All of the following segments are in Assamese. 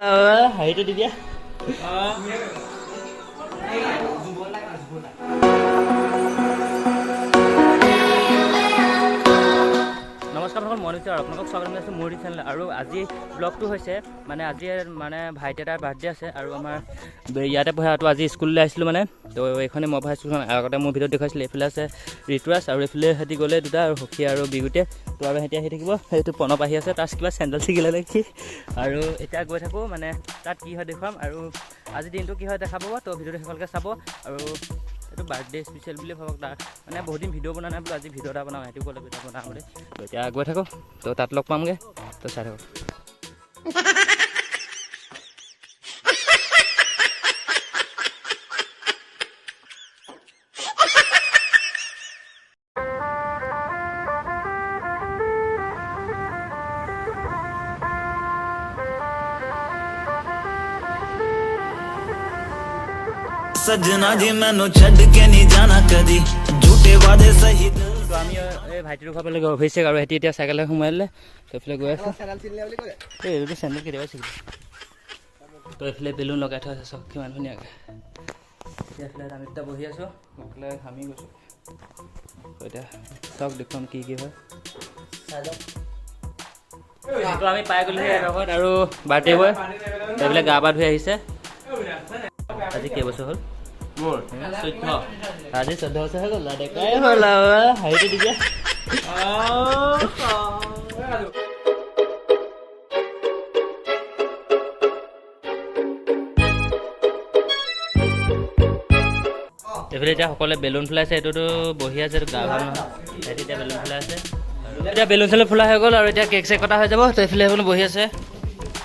হাঁহিটো দি দিয়া। নমস্কাৰ সকল, মই নিশ্চয় আপোনালোকক স্বাগতম জনাইছোঁ মোৰ চেনেল। আৰু আজি ব্লগটো হৈছে আজি ভাইটি এটাৰ বাৰ্থডে আছে আৰু আমাৰ ইয়াতে পঢ়াটো আজি স্কুললৈ আহিছিলোঁ তো এইখনে মই পঢ়া স্কুলখন আগতে মোৰ ভিডিঅ'ত দেখুৱাইছিলোঁ। এইফালে আছে ঋতুৰাজ আৰু এইফালে সিহঁতি গ'লে দুটা আৰু সখী আৰু বিগুটিয়ে। তো আৰু সিহঁতি আহি থাকিব। সেইটো প্ৰণৱ আহি আছে, তাৰ কিবা চেণ্ডেল ছিগিলে নেকি। আৰু এতিয়া গৈ থাকোঁ তাত কি হয় দেখুৱাম আৰু আজি দিনটো কি হয় দেখা পাব। তো ভিডিঅ'টো শেষলৈকে চাব। আৰু এইটো বাৰ্থডে স্পেচিয়েল বুলি ভাবক। তাৰ বহুত দিন ভিডিঅ' বনোৱা নাই বোলো, আজি ভিডিঅ' এটা বনাওঁ। সেইটো ক'লে ভিডিঅ' বনাওঁ বুলি। তো এতিয়া গৈ থাকোঁ, তো তাত লগ পামগৈ। তো চাই থাকোঁ। सजना जी मैनू छड़ के नहीं जाना कदी झूठे वादे सही। তো আমি এই ভাইটিৰ ঘৰ ফালে গৈছে আৰু সিহঁতি এতিয়া চাইকেলে সোমাই দিলে। তো এইফালে গৈ আছে। এইটো চেণ্ডেল কেতিয়াবা ছিগিলে। তো এইফালে বেলুন লগাই থোৱা আছে, চব কিমান ধুনীয়াকৈ। এতিয়া এইফালে আমি দুটা বহি আছোঁ, এইফালে ঘামি গৈছোঁ। তো এতিয়া চাওক দেখুৱাম কি কি হয়। তো আমি পাই গ'লো সেই লগত আৰু বাৰ্থডে বয় এইফালে গা পা ধুই আহিছে। আজি কেইবছৰ হ'ল মোৰ? 14। আজি 14 বছৰ হৈ গ'ল। ডেকাই হ'ল হাঁহিটো দি দিয়া। এইফালে এতিয়া সকলোৱে বেলুন ফুলাইছে। এইটোতো বহি আছে, এইটো গা ভাল নহয়। সিহঁতি এতিয়া বেলুন ফুলাই আছে। এতিয়া বেলুন চেলুন ফুলা হৈ গ'ল আৰু এতিয়া কেক চেক কটা হৈ যাব। তো এইফালে এখন বহি আছে,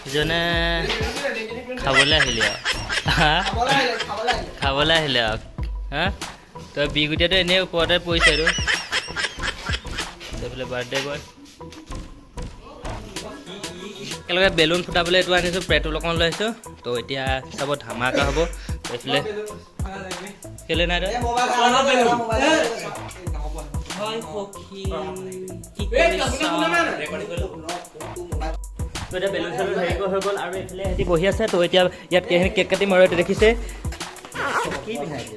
ইজনে খাবলৈ আহিলে আৰু খাবলৈ আহিলে আৰু তই বিগুটিয়াটো এনেই ওপৰতে পৰিছে। আৰু এইফালে বাৰ্থডে বয় একেলগে বেলুন ফুটাবলৈ এইটো আনিছোঁ, পেট্ৰল অকণ লৈ আহিছোঁ। তো এতিয়া চাব ধামাকা হ'ব। এইফালে কেলে নাই এতিয়া বেলুন চেলুন হেৰি হৈ গ'ল আৰু এইফালে সিহঁতি বহি আছে। তো এতিয়া ইয়াত কেক কাটিম আৰু এইটো দেখিছে কি পিন্ধাইছে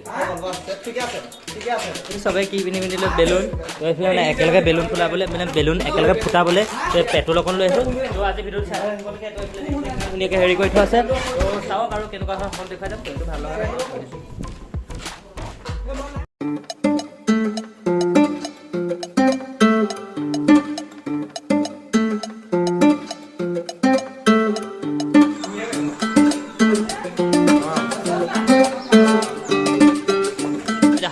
চবেই কি পিন্ধি পিন্ধিলে বেলুন। তো এইফালে একেলগে বেলুন ফুলাবলৈ বেলুন একেলগে ফুটাবলৈ পেট্ৰল অকণ লৈ আহিছোঁ। তো আজি ভিডিঅ'টো চাই সকলোকে ধুনীয়াকৈ হেৰি কৰি থোৱা আছে। তো চাওক আৰু কেনেকুৱা হয় অকণ দেখুৱাই যাম। সেইটো ভাল লগা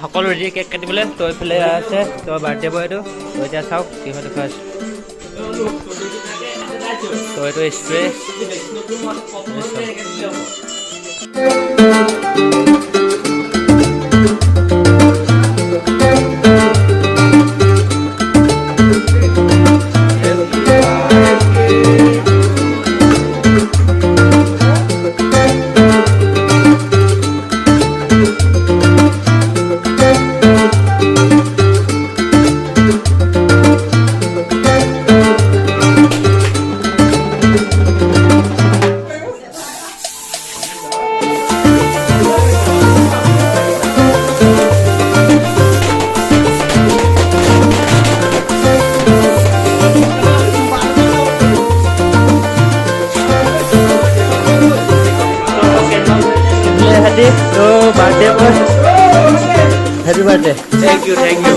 সকলো ৰেডি কেক কাটিবলৈ। তো এইফালে আছে তো বাৰ্থডে বয়টো। তো এতিয়া চাওক কি হয় দেখুৱাই আছোঁ। তো এইটো স্প্ৰে তো birthday boy happy birthday. Thank you.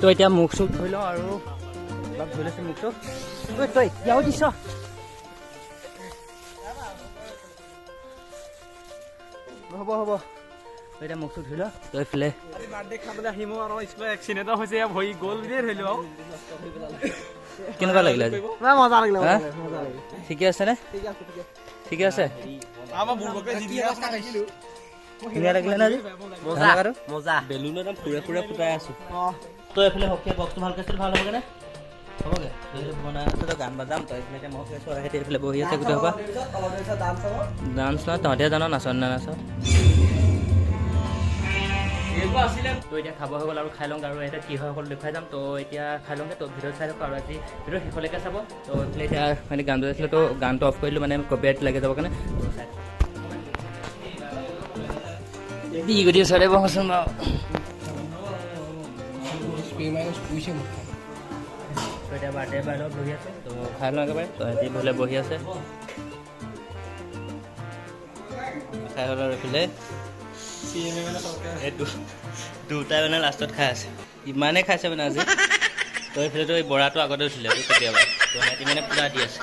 তো এতিয়া মুখ চুখ ধুই লওঁ আৰু অলপ ধুই লৈছোঁ মুখ চুখ। তই এতিয়াও দিছ হ'ব এতিয়া মুখ চুখ ধুই ল। তো এইফালে বাৰ্থডে খাবলৈ আহিম আৰু স্কুলত এক্সিডেণ্ট হৈছে, ভৰি গ'ল বুলিয়ে ধৰিলোঁ আৰু কেনেকুৱা লাগিলে আজি? মজা লাগিলে। ঠিকে আছেনে? ঠিকে আছে আমাৰ বুলবকে জিদি অৱস্থা দেখিলো ধুনীয়া লাগিলে না আজি মজা বেলুন একদম ফুৰে ফুৰে ফুটাই আছোঁ তই এইফালে হকিয়া বক্সটো ভালকৈ আছিল ভাল হ'বগৈ নে হ'বগৈ তই বনাই আছোঁ তই গান বাজাম তই এইফালে এতিয়া মই চৰাই খেতি এইফালে বহি আছে গোটেই সোপা ডান্স নহয় তহঁতে জান নাচ নে নাচ তো এতিয়া খাব হৈ গ'ল আৰু খাই লওঁ আৰু এতিয়া কি হয় অকল দেখুৱাই যাম তো এতিয়া খাই লওঁগৈ তো ভিডিঅ' চাই থাকক আৰু আজি ভিডিঅ' শেষলৈকে চাব তো এইফালে এতিয়া মানে গান বজাইছিলোঁ তো গানটো অফ কৰিলোঁ মানে কপিৰাইট লাগি যাব কাৰণে দি গতি চৰাই বহচোন বাৰু তো এতিয়া বাৰ্থডে বাইলত বহি আছে তো খাই লওঁ একেবাৰে তো সিহঁতি বোলে বহি আছে খাই হ'ল আৰু এইফালে এইটো দুটাই মানে লাষ্টত খাই আছে ইমানেই খাইছে মানে আজি তো এইফালেতো এই বৰাটো আগতে উঠিলে কেতিয়াবা তো সিহঁতি মানে পূৰা দি আছে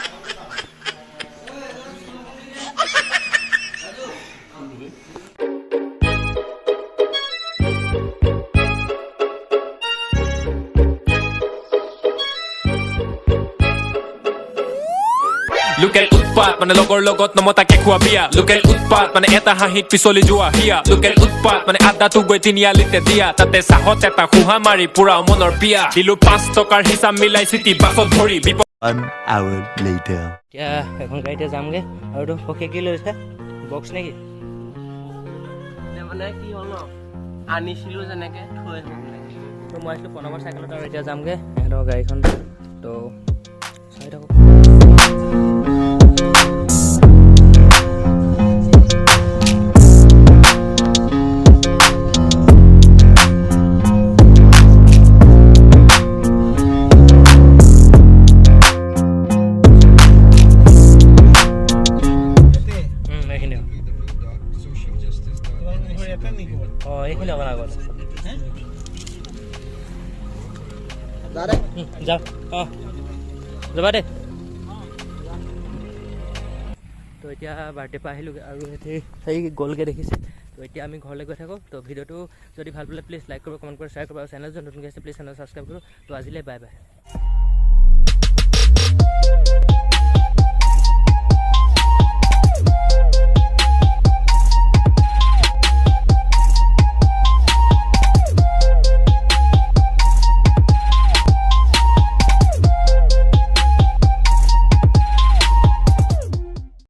লোকেল উৎপাত মানে লগৰ লগত নমতাকে খোৱা বিয়া লোকেল উৎপাত মানে এটা হাঁহিত পিছলি যোৱা হিয়া লোকেল উৎপাত মানে আদাটো গৈ তিনিআলিতে দিয়া তাতে চাহত এটা খুহা মাৰি পুৰা মনৰ পিয়া দিলো 5 টকাৰ হিচাপ মিলাই চিটি বাছত ধৰি An hour later. এতিয়া এখন গাড়ীতে যামগৈ আৰু তো পক্ষে কি লৈছে বক্স নেকি মানে কি হ'ল ন আনিছিলো যেনেকে থৈ তো মই আছিলোঁ প্ৰণৱৰ চাইকেলত আৰু এতিয়া যামগৈ সিহঁতৰ গাড়ীখন তো চাই থাকক এইখিনি অকণ আগত যাওক অঁ যাবা দে তো এতিয়া বাৰ্থডে পৰা আহিলোগৈ আৰু সিহঁতি সেই গ'লগৈ দেখিছে তো এতিয়া আমি ঘৰলৈ গৈ থাকোঁ তো ভিডিঅ'টো যদি ভাল পালে প্লিজ লাইক কৰিব কমেণ্ট কৰি শ্বেয়াৰ কৰিব আৰু চেনেল যদি নতুনকৈ আছে প্লিজ চেনেল ছাবস্ক্ৰাইব কৰোঁ তো আজিলৈ বাই বাই